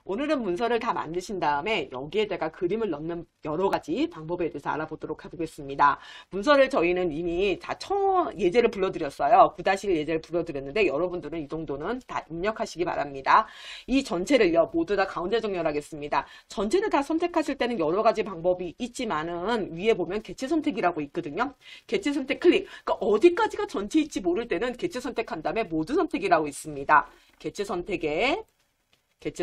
오늘은 문서를 다 만드신 다음에 여기에다가 그림을 넣는 여러 가지 방법에 대해서 알아보도록 하겠습니다. 문서를 저희는 이미 다 예제를 불러드렸어요. 9-1 예제를 불러드렸는데 여러분들은 이 정도는 다 입력하시기 바랍니다. 이 전체를요, 모두 다 가운데 정렬하겠습니다. 전체를 다 선택하실 때는 여러 가지 방법이 있지만은 위에 보면 개체 선택이라고 있거든요. 개체 선택 클릭. 그러니까 어디까지가 전체일지 모를 때는 개체 선택한 다음에 모두 선택이라고 있습니다. 개체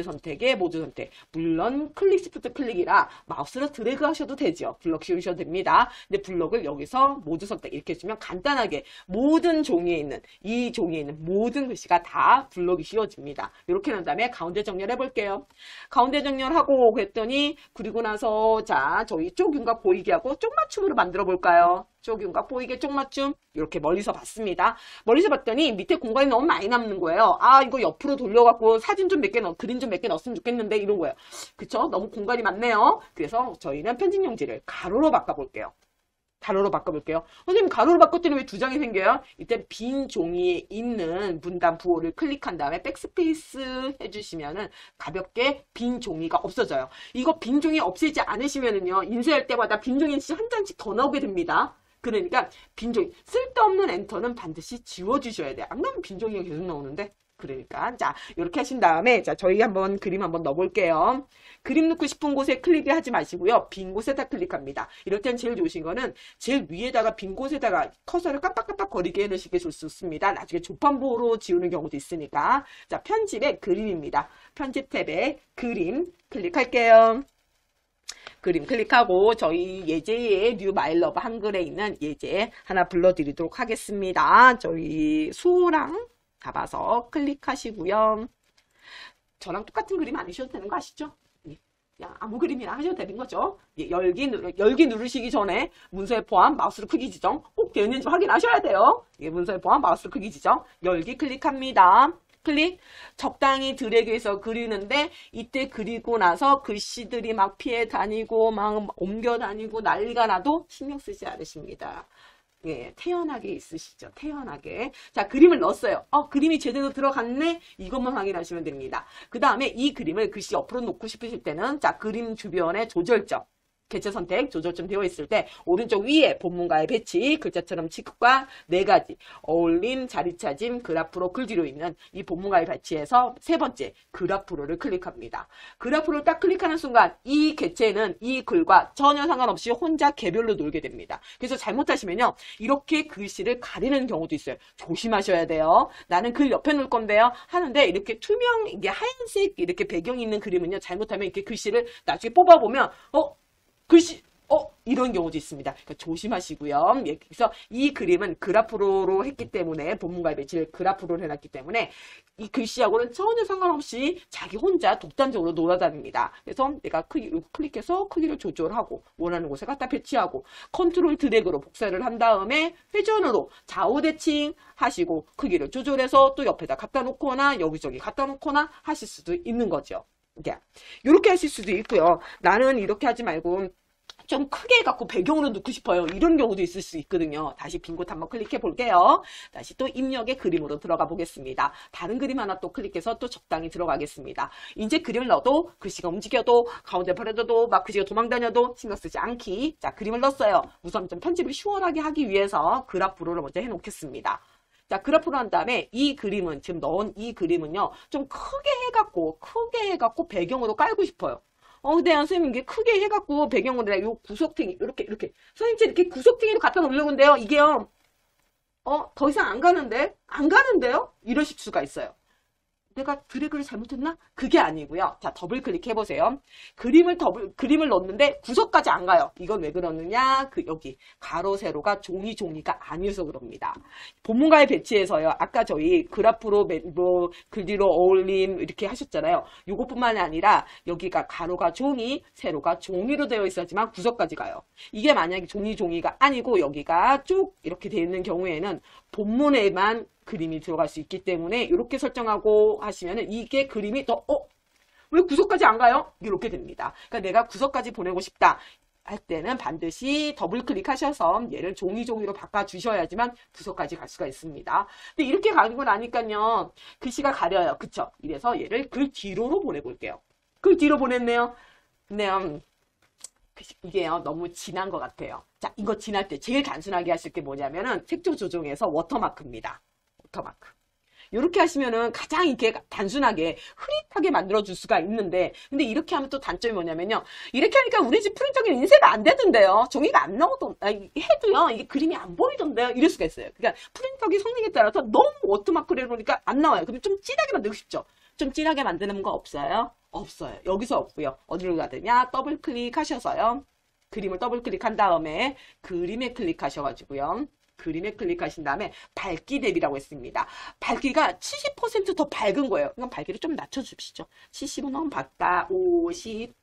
선택에 모두 선택. 물론 클릭 시프트 클릭이라 마우스로 드래그 하셔도 되죠. 블럭 씌우셔도 됩니다. 근데 블럭을 여기서 모두 선택 이렇게 해주면 간단하게 모든 종이에 있는 이 종이에 있는 모든 글씨가 다 블럭이 씌워집니다. 이렇게 한 다음에 가운데 정렬해 볼게요. 가운데 정렬하고 그랬더니 그리고 나서 자 저희 쪽윤곽 보이게 하고 쪽맞춤으로 만들어 볼까요? 쪽윤곽 보이게 쪽맞춤 이렇게 멀리서 봤습니다. 멀리서 봤더니 밑에 공간이 너무 많이 남는 거예요. 아 이거 옆으로 돌려갖고 사진 좀 몇 개 그림 좀 몇 개 넣었으면 좋겠는데 이런 거예요. 그쵸? 너무 공간이 많네요. 그래서 저희는 편집용지를 가로로 바꿔볼게요. 가로로 바꿔볼게요. 선생님 가로로 바꿨더니 왜 두 장이 생겨요? 이때 빈 종이에 있는 문단 부호를 클릭한 다음에 백스페이스 해주시면은 가볍게 빈 종이가 없어져요. 이거 빈 종이 없애지 않으시면은요 인쇄할 때마다 빈 종이 한 장씩 더 나오게 됩니다. 그러니까 빈종이 쓸데없는 엔터는 반드시 지워주셔야 돼요. 안 그러면 빈종이가 계속 나오는데 그러니까 자 이렇게 하신 다음에 자 저희 한번 그림 한번 넣어볼게요. 그림 넣고 싶은 곳에 클릭을 하지 마시고요. 빈 곳에다 클릭합니다. 이럴 땐 제일 좋으신 거는 제일 위에다가 빈 곳에다가 커서를 깜빡깜빡 거리게 해놓으시게 좋습니다. 나중에 조판부로 지우는 경우도 있으니까 자 편집의 그림입니다. 편집 탭에 그림 클릭할게요. 그림 클릭하고 저희 예제의 뉴 마일러브 한글에 있는 예제 하나 불러드리도록 하겠습니다. 저희 수호랑 잡아서 클릭하시고요. 저랑 똑같은 그림 아니셔도 되는 거 아시죠? 그냥 아무 그림이나 하셔도 되는 거죠. 열기 누르시기 전에 문서에 포함 마우스로 크기 지정 꼭 되어 있는지 확인하셔야 돼요. 문서에 포함 마우스로 크기 지정 열기 클릭합니다. 클릭 적당히 드래그해서 그리는데 이때 그리고 나서 글씨들이 막 피해 다니고 막 옮겨 다니고 난리가 나도 신경 쓰지 않으십니다. 예, 태연하게 있으시죠. 태연하게. 자, 그림을 넣었어요. 그림이 제대로 들어갔네? 이것만 확인하시면 됩니다. 그 다음에 이 그림을 글씨 옆으로 놓고 싶으실 때는 자, 그림 주변에 조절점. 개체 선택, 조절점 되어 있을 때 오른쪽 위에 본문가의 배치, 글자처럼 취급과 4가지 어울림, 자리 차짐, 그래프로 글 뒤로 있는 이 본문가의 배치에서 세 번째 그래프로를 클릭합니다. 그래프로를 딱 클릭하는 순간 이 개체는 이 글과 전혀 상관없이 혼자 개별로 놀게 됩니다. 그래서 잘못하시면요 이렇게 글씨를 가리는 경우도 있어요. 조심하셔야 돼요. 나는 글 옆에 놓을 건데요 하는데 이렇게 투명 이게 하얀색 이렇게 배경이 있는 그림은요 잘못하면 이렇게 글씨를 나중에 뽑아보면 글씨 이런 경우도 있습니다. 그러니까 조심하시고요. 예, 그래서 이 그림은 그래프로 했기 때문에 본문가의 배치를 그래프로 해놨기 때문에 이 글씨하고는 전혀 상관없이 자기 혼자 독단적으로 놀아다닙니다. 그래서 내가 클릭해서 크기를 조절하고 원하는 곳에 갖다 배치하고 컨트롤 드래그로 복사를 한 다음에 회전으로 좌우 대칭 하시고 크기를 조절해서 또 옆에다 갖다 놓거나 여기저기 갖다 놓거나 하실 수도 있는 거죠. 이렇게 하실 수도 있고요. 나는 이렇게 하지 말고 좀 크게 해갖고 배경으로 넣고 싶어요. 이런 경우도 있을 수 있거든요. 다시 빈 곳 한번 클릭해 볼게요. 다시 또 입력의 그림으로 들어가 보겠습니다. 다른 그림 하나 또 클릭해서 또 적당히 들어가겠습니다. 이제 그림을 넣어도 글씨가 움직여도 가운데 버려둬도 막 글씨가 도망다녀도 신경 쓰지 않기. 자, 그림을 넣었어요. 우선 좀 편집을 시원하게 하기 위해서 그래프로를 먼저 해놓겠습니다. 자, 그래프로 한 다음에 이 그림은 지금 넣은 이 그림은요 좀 크게 해갖고 배경으로 깔고 싶어요. 근데 선생님 이게 크게 해갖고 배경으로 요 구석탱이 이렇게 선생님 이렇게 구석탱이로 갖다 놓으려고 하는데요 이게요 더 이상 안 가는데요 이러실 수가 있어요. 내가 드래그를 잘못했나? 그게 아니고요. 자, 더블 클릭해보세요. 그림을 넣는데 구석까지 안 가요. 이건 왜 그러느냐? 여기 가로, 세로가 종이가 아니어서 그럽니다. 본문가의 배치에서요. 아까 저희 그래프로 글 뒤로 어울림 이렇게 하셨잖아요. 요것뿐만이 아니라 여기가 가로가 종이, 세로가 종이로 되어 있었지만 구석까지 가요. 이게 만약에 종이가 아니고 여기가 쭉 이렇게 되어 있는 경우에는 본문에만 그림이 들어갈 수 있기 때문에 이렇게 설정하고 하시면은 이게 그림이 더 왜 구석까지 안 가요? 이렇게 됩니다. 그러니까 내가 구석까지 보내고 싶다 할 때는 반드시 더블 클릭하셔서 얘를 종이로 바꿔주셔야지만 구석까지 갈 수가 있습니다. 근데 이렇게 가고 나니까요 글씨가 가려요. 그쵸? 이래서 얘를 글 뒤로로 보내볼게요. 그걸 뒤로 보냈네요. 근데 이게요 너무 진한 것 같아요. 자, 이거 진할 때 제일 단순하게 하실 게 뭐냐면은 색조 조정에서 워터마크입니다. 워터마크. 이렇게 하시면은 가장 이렇게 단순하게 흐릿하게 만들어줄 수가 있는데, 근데 이렇게 하면 또 단점이 뭐냐면요. 이렇게 하니까 우리 집 프린터기 인쇄가 안 되던데요. 종이가 안 나오던, 해도요. 이게 그림이 안 보이던데요. 이럴 수가 있어요. 그러니까 프린터기 성능에 따라서 너무 워터마크를 해놓으니까 안 나와요. 그러면 좀 진하게 만들고 싶죠. 좀 진하게 만드는 거 없어요? 없어요. 여기서 없고요. 어디로 가야 되냐? 더블 클릭하셔서요. 그림을 더블 클릭한 다음에 그림에 클릭하셔가지고요. 그림에 클릭하신 다음에 밝기 대비라고 했습니다. 밝기가 70%더 밝은 거예요. 그럼 밝기를 좀 낮춰주시죠. 70은 너무 밝다. 50.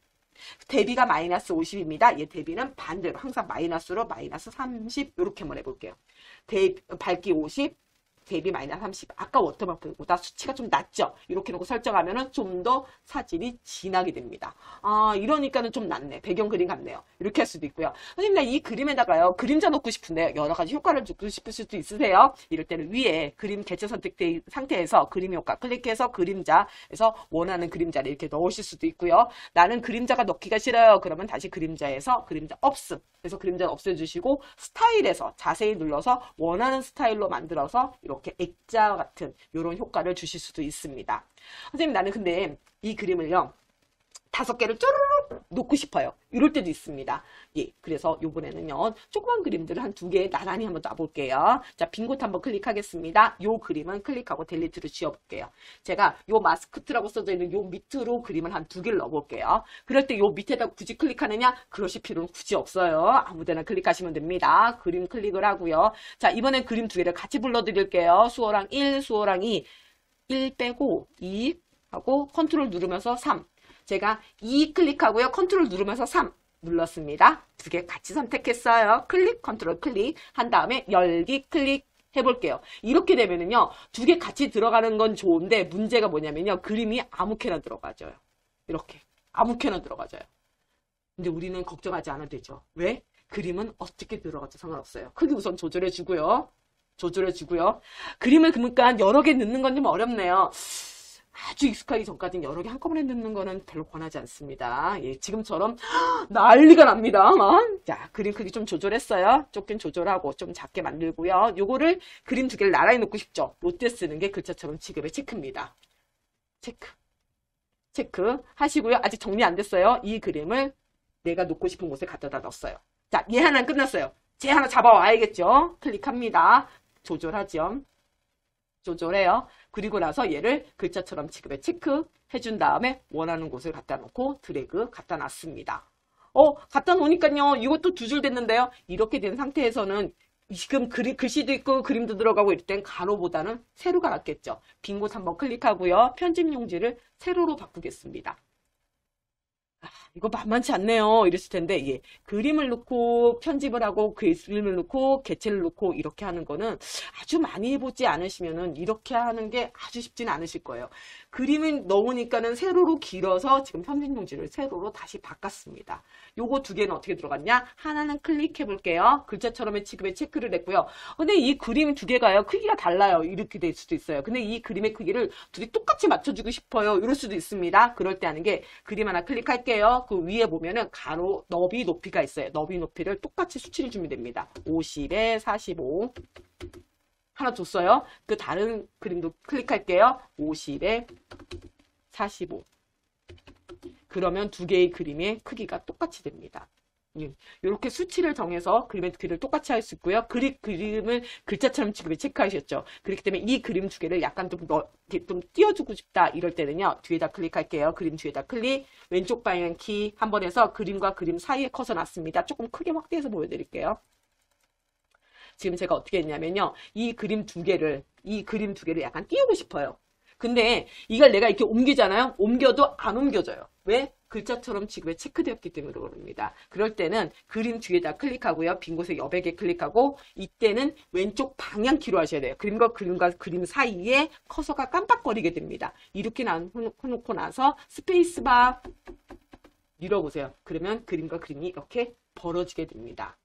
대비가 마이너스 50입니다. 얘 대비는 반대로 항상 마이너스로 마이너스 30 이렇게 한번 해볼게요. 밝기 50. 대비 마이너스 30. 아까 워터마크보다 수치가 좀 낮죠? 이렇게 놓고 설정하면은 좀 더 사진이 진하게 됩니다. 아, 이러니까는 좀 낫네. 배경 그림 같네요. 이렇게 할 수도 있고요. 선생님, 나 이 그림에다가요, 그림자 넣고 싶은데, 여러 가지 효과를 주고 싶을 수도 있으세요. 이럴 때는 위에 그림 개체 선택된 상태에서 그림 효과 클릭해서 그림자에서 원하는 그림자를 이렇게 넣으실 수도 있고요. 나는 그림자가 넣기가 싫어요. 그러면 다시 그림자에서 그림자 없음. 그래서 그림자를 없애주시고, 스타일에서 자세히 눌러서 원하는 스타일로 만들어서 이렇게 액자 같은 이런 효과를 주실 수도 있습니다. 선생님, 나는 근데 이 그림을요 5개를 쪼르륵 놓고 싶어요. 이럴 때도 있습니다. 예, 그래서 요번에는요 조그만 그림들을 한 2개 나란히 한번 놔볼게요. 자, 빈 곳 한번 클릭하겠습니다. 요 그림은 클릭하고 델리트로 지워볼게요. 제가 요 마스크트라고 써져 있는 요 밑으로 그림을 한 2개를 넣어볼게요. 그럴 때 요 밑에다 굳이 클릭하느냐? 그러실 필요는 굳이 없어요. 아무데나 클릭하시면 됩니다. 그림 클릭을 하고요. 자, 이번엔 그림 2개를 같이 불러드릴게요. 수호랑 1, 수호랑 2. 1 빼고 2 하고 컨트롤 누르면서 3. 제가 2 클릭하고요. 컨트롤 누르면서 3 눌렀습니다. 2개 같이 선택했어요. 클릭, 컨트롤 클릭 한 다음에 열기 클릭 해볼게요. 이렇게 되면은요 2개 같이 들어가는 건 좋은데 문제가 뭐냐면요 그림이 아무렇게나 들어가져요. 이렇게 아무렇게나 들어가져요. 근데 우리는 걱정하지 않아도 되죠. 왜? 그림은 어떻게 들어가도 상관없어요. 크기 우선 조절해주고요. 그림을 그러니까 여러 개 넣는 건 좀 어렵네요. 아주 익숙하기 전까지는 여러 개 한꺼번에 넣는 거는 별로 권하지 않습니다. 예, 지금처럼 난리가 납니다. 자, 그림 크기 좀 조절했어요. 좁긴 조절하고 좀 작게 만들고요. 요거를 그림 2개를 나란히 놓고 싶죠. 롯데 쓰는 게 글자처럼 지급의 체크입니다. 체크 하시고요. 아직 정리 안 됐어요. 이 그림을 내가 놓고 싶은 곳에 갖다 넣었어요. 자, 얘 하나는 끝났어요. 쟤 하나 잡아와야겠죠. 클릭합니다. 조절하죠. 조절해요. 그리고 나서 얘를 글자처럼 지급에 체크 해준 다음에 원하는 곳을 갖다 놓고 드래그 갖다 놨습니다. 갖다 놓으니까요. 이것도 2줄 됐는데요. 이렇게 된 상태에서는 지금 글씨도 있고 그림도 들어가고 이럴 땐 가로보다는 세로가 낫겠죠. 빈 곳 한번 클릭하고요. 편집 용지를 세로로 바꾸겠습니다. 이거 만만치 않네요. 이랬을 텐데, 예. 그림을 넣고 편집을 하고 그림을 넣고 개체를 넣고 이렇게 하는 거는 아주 많이 해보지 않으시면은 이렇게 하는 게 아주 쉽지는 않으실 거예요. 그림을 넣으니까는 세로로 길어서 지금 편집 용지를 세로로 다시 바꿨습니다. 요거 2개는 어떻게 들어갔냐? 하나는 클릭해 볼게요. 글자처럼의 지급에 체크를 했고요. 근데 이 그림 2개가요. 크기가 달라요. 이렇게 될 수도 있어요. 근데 이 그림의 크기를 둘이 똑같이 맞춰주고 싶어요. 이럴 수도 있습니다. 그럴 때 하는 게 그림 하나 클릭할게요. 그 위에 보면은 가로, 너비, 높이가 있어요. 너비, 높이를 똑같이 수치를 주면 됩니다. 50에 45. 하나 줬어요. 그 다른 그림도 클릭할게요. 50에 45. 그러면 2개의 그림의 크기가 똑같이 됩니다. 이렇게 수치를 정해서 그림의 크기를 똑같이 할 수 있고요. 그림을 글자처럼 지급에 체크하셨죠. 그렇기 때문에 이 그림 2개를 약간 좀 띄워주고 싶다. 이럴 때는요. 뒤에다 클릭할게요. 그림 뒤에다 클릭. 왼쪽 방향 키 한 번 해서 그림과 그림 사이에 커서 놨습니다. 조금 크게 확대해서 보여드릴게요. 지금 제가 어떻게 했냐면요. 이 그림 2개를 약간 띄우고 싶어요. 근데 이걸 내가 이렇게 옮기잖아요. 옮겨도 안 옮겨져요. 왜? 글자처럼 지급에 체크되었기 때문에 그럽니다. 그럴 때는 그림 뒤에다 클릭하고요. 빈 곳에 여백에 클릭하고 이때는 왼쪽 방향키로 하셔야 돼요. 그림과 그림 사이에 커서가 깜빡거리게 됩니다. 이렇게 해놓고 나서 스페이스바 눌러보세요. 그러면 그림과 그림이 이렇게 벌어지게 됩니다.